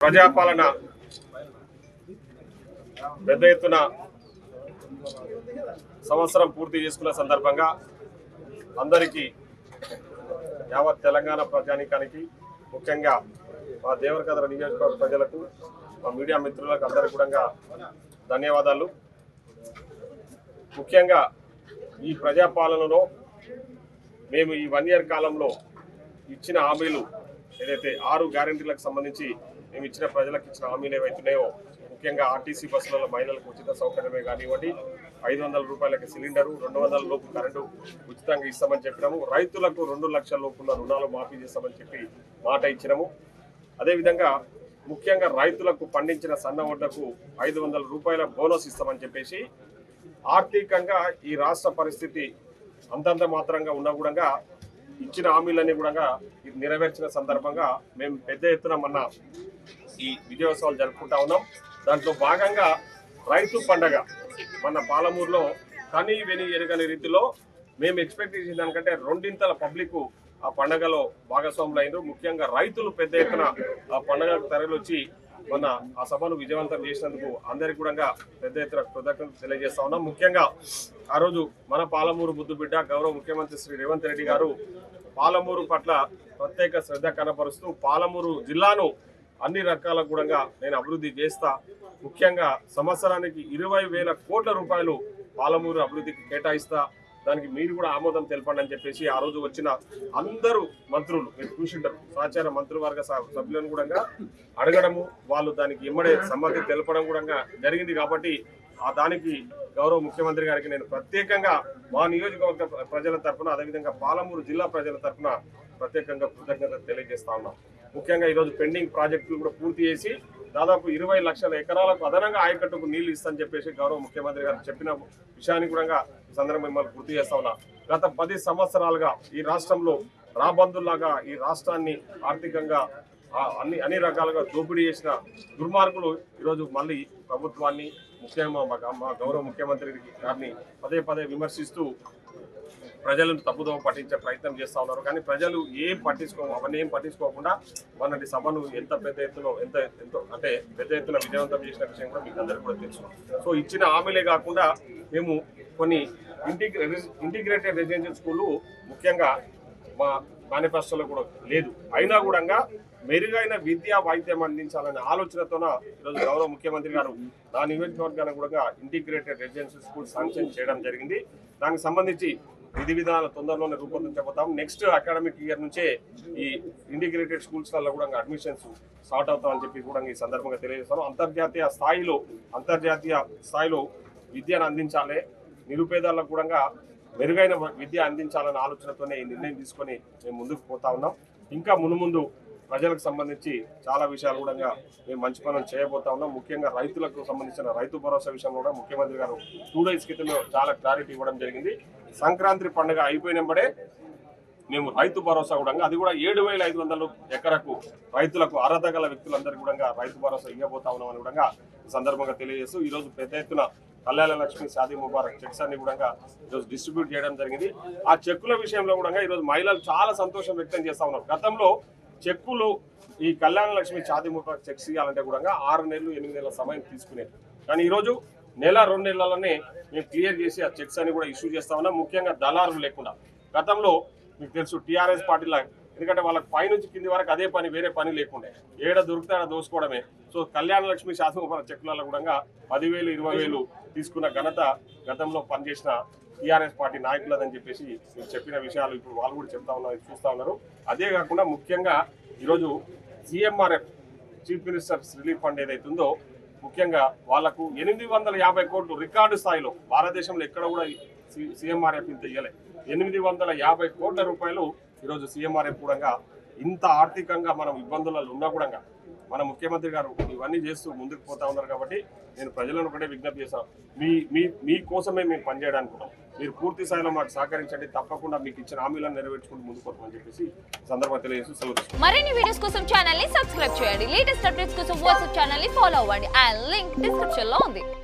ప్రజాపాలన పెద్ద ఎత్తున సంవత్సరం పూర్తి చేసుకున్న సందర్భంగా అందరికీ యావత్ తెలంగాణ ప్రజానీకానికి ముఖ్యంగా మా దేవరకద్ర నియోజకవర్గ ప్రజలకు మా మీడియా మిత్రులకు అందరికీ కూడా ధన్యవాదాలు. ముఖ్యంగా ఈ ప్రజాపాలనలో మేము ఈ 1 year కాలంలో ఇచ్చిన హామీలు ఏదైతే 6 గ్యారెంటీలకు సంబంధించి మేము ఇచ్చిన ప్రజలకు ఇచ్చిన హామీలు ఏవైతున్నాయో ముఖ్యంగా ఆర్టీసీ బస్సులలో మహిళలకు ఉచిత సౌకర్యమే కానివ్వండి, 500 రూపాయలకి సిలిండరు, 200 లోపు కరెంటు ఉచితంగా ఇస్తామని చెప్పినాము. రైతులకు 2 లక్షల లోపున్న రుణాలు మాఫీ చేస్తామని చెప్పి మాట ఇచ్చినాము. అదేవిధంగా ముఖ్యంగా రైతులకు పండించిన సన్న వడ్లకు 500 రూపాయల బోనస్ ఇస్తామని చెప్పేసి ఆర్థికంగా ఈ రాష్ట్ర పరిస్థితి అంతంత మాత్రంగా ఉన్నా కూడా ఇచ్చిన హామీలన్నీ కూడా నెరవేర్చిన సందర్భంగా మేము పెద్ద ఎత్తున మొన్న ఈ విజయోత్సవాలు జరుపుకుంటా ఉన్నాం. దాంట్లో భాగంగా రైతు పండగ మన పాలమూరులో కనీ వెని ఎరగని రీతిలో మేము ఎక్స్పెక్ట్ చేసిన దానికంటే 2 పబ్లిక్ ఆ పండగలో భాగస్వాములు అయినారు. ముఖ్యంగా రైతులు పెద్ద ఎత్తున ఆ పండగకు తరలివచ్చి మన ఆ సభను విజయవంతం చేసినందుకు అందరికీ కూడా పెద్ద ఎత్తున కృతజ్ఞతలు తెలియజేస్తా ఉన్నాం. ముఖ్యంగా ఆ రోజు మన పాలమూరు ముద్దుబిడ్డ గౌరవ ముఖ్యమంత్రి శ్రీ రేవంత్ రెడ్డి గారు పాలమూరు పట్ల ప్రత్యేక శ్రద్ధ కనపరుస్తూ పాలమూరు జిల్లాను అన్ని రకాల కూడా నేను అభివృద్ధి చేస్తా, ముఖ్యంగా సంవత్సరానికి 20,000 కోట్ల రూపాయలు పాలమూరు అభివృద్ధికి కేటాయిస్తా, దానికి మీరు కూడా ఆమోదం తెలపండి అని చెప్పేసి ఆ రోజు వచ్చిన అందరూ మంత్రులు మీరు చూసింటారు, సహచార మంత్రివర్గ సభ్యులను కూడా అడగడము, వాళ్ళు దానికి ఇమ్మడే సమ్మతి తెలపడం కూడా జరిగింది. కాబట్టి ఆ దానికి గౌరవ ముఖ్యమంత్రి గారికి నేను ప్రత్యేకంగా మా నియోజకవర్గ ప్రజల తరఫున అదేవిధంగా పాలమూరు జిల్లా ప్రజల తరఫున ప్రత్యేకంగా కృతజ్ఞతలు తెలియజేస్తా ఉన్నాం. ముఖ్యంగా ఈరోజు పెండింగ్ ప్రాజెక్టులు కూడా పూర్తి చేసి దాదాపు 20 లక్షల ఎకరాలకు అదనంగా ఆయకట్టుకు నీళ్లు ఇస్తామని చెప్పేసి గౌరవ ముఖ్యమంత్రి గారు చెప్పిన విషయాన్ని కూడా ఈ సందర్భంగా మిమ్మల్ని గుర్తు చేస్తా ఉన్నా. గత 10 సంవత్సరాలుగా ఈ రాష్ట్రంలో రాబందుల్లాగా ఈ రాష్ట్రాన్ని ఆర్థికంగా అన్ని రకాలుగా దోపిడీ చేసిన దుర్మార్గులు ఈరోజు మళ్ళీ ప్రభుత్వాన్ని ముఖ్యంగా మా గౌరవ ముఖ్యమంత్రి గారిని పదే విమర్శిస్తూ ప్రజలను తప్పుదోవ పట్టించే ప్రయత్నం చేస్తూ ఉన్నారు. కానీ ప్రజలు అవన్నీ ఏం పట్టించుకోకుండా మొన్నటి సభను ఎంత పెద్ద ఎత్తున విజయవంతం చేసిన విషయం కూడా మీకు అందరికీ కూడా తెలుసు. సో ఇచ్చిన హామీలే కాకుండా మేము కొన్ని ఇంటిగ్రేటెడ్ రెసిడెన్షియల్ స్కూళ్ళు ముఖ్యంగా మా మేనిఫెస్టోలో కూడా లేదు, అయినా కూడా మెరుగైన విద్యా వైద్యం అందించాలనే ఆలోచనతోన ఈరోజు గౌరవ ముఖ్యమంత్రి గారు నా నియోజకవర్గానికి కూడా ఇంటిగ్రేటెడ్ రెసిడెన్షియల్ స్కూల్ శాంక్షన్ చేయడం జరిగింది. దానికి సంబంధించి విధి విధానాలు తొందరలోనే రూపొందించబోతాం. నెక్స్ట్ అకాడమిక్ ఇయర్ నుంచే ఈ ఇంటిగ్రేటెడ్ స్కూల్స్లలో కూడా అడ్మిషన్స్ స్టార్ట్ అవుతామని చెప్పి కూడా ఈ సందర్భంగా తెలియజేస్తాను. అంతర్జాతీయ స్థాయిలో విద్యను అందించాలి, నిరుపేదలకు కూడా మెరుగైన విద్య అందించాలనే ఆలోచనతోనే ఈ నిర్ణయం తీసుకొని మేము ముందుకు పోతా ఉన్నాం. ఇంకా మునుముందు ప్రజలకు సంబంధించి చాలా విషయాలు కూడా మేము మంచి పనులు చేయబోతా ఉన్నాం. ముఖ్యంగా రైతులకు సంబంధించిన రైతు భరోసా విషయంలో కూడా ముఖ్యమంత్రి గారు 2 days క్రితమే చాలా క్లారిటీ ఇవ్వడం జరిగింది. సంక్రాంతి పండుగ అయిపోయినప్పుడే మేము రైతు భరోసా కూడా అది కూడా 7,500 ఎకరకు రైతులకు అర్హత గల వ్యక్తులందరికీ కూడా రైతు భరోసా ఇవ్వబోతా ఉన్నామని కూడా ఈ సందర్భంగా తెలియజేస్తూ ఈరోజు పెద్ద ఎత్తున కళ్యాణ లక్ష్మి షాదీ ముబారక్ చెక్స్ అన్ని కూడా ఈరోజు డిస్ట్రిబ్యూట్ చేయడం జరిగింది. ఆ చెక్కుల విషయంలో కూడా ఈరోజు మహిళలు చాలా సంతోషం వ్యక్తం చేస్తా ఉన్నారు. గతంలో చెక్కులు ఈ కళ్యాణ లక్ష్మి షాదీ ముబారక్ చెక్స్ ఇవ్వాలంటే కూడా 6 నెలలు 8 నెలల సమయం తీసుకునేది. కానీ ఈరోజు 1-2 నెలలనే మేము క్లియర్ చేసి ఆ చెక్స్ అని కూడా ఇష్యూ చేస్తా ఉన్నాం. ముఖ్యంగా దళారులు లేకుండా. గతంలో మీకు తెలుసు టీఆర్ఎస్ పార్టీలా, ఎందుకంటే వాళ్ళకి పై నుంచి కింది వరకు అదే పని, వేరే పని లేకుండే, ఏడ దొరికితే ఆడ దోసుకోవడమే. సో కళ్యాణ లక్ష్మి షాదీ ముబారక్ చెక్కులలో కూడా 10,000 20,000 తీసుకున్న ఘనత గతంలో పనిచేసిన టీఆర్ఎస్ పార్టీ నాయకులదని చెప్పేసి మీరు చెప్పిన విషయాలు ఇప్పుడు వాళ్ళు కూడా చూస్తూ ఉన్నారు. అదే కాకుండా ముఖ్యంగా ఈరోజు CMRF chief ministers relief fund ఏదైతే ఉందో ముఖ్యంగా వాళ్లకు 850 కోట్లు రికార్డు స్థాయిలో భారతదేశంలో ఎక్కడ కూడా CMRF ఇంత ఇవ్వలేదు. 850 కోట్ల రూపాయలు ఈరోజు CMRF కూడా ఇంత ఆర్థికంగా మనం ఇబ్బందులలో ఉన్నా కూడా మన ముఖ్యమంత్రి గారు ఇవన్నీ చేస్తూ ముందుకు పోతా ఉన్నారు. కాబట్టి నేను ప్రజలను ఒకటే విజ్ఞప్తి చేస్తాను, మీ కోసమే మేము పనిచేయడానికి మీరు పూర్తి స్థాయిలో మాకు సహకరించండి. తప్పకుండా మీకు ఇచ్చిన హామీలను నెరవేర్చుకుంటూ ముందుకు పోతామని చెప్పేసి సందర్భంగా తెలియజేస్తూ సెలవు. మరిన్ని వీడియోస్ కోసం ఛానల్ ని సబ్స్క్రైబ్ చేయండి. లేటెస్ట్ అప్డేట్స్ కోసం వాట్సాప్ ఛానల్ ని ఫాలో అవ్వండి. ఆ లింక్ డిస్క్రిప్షన్ లో ఉంది.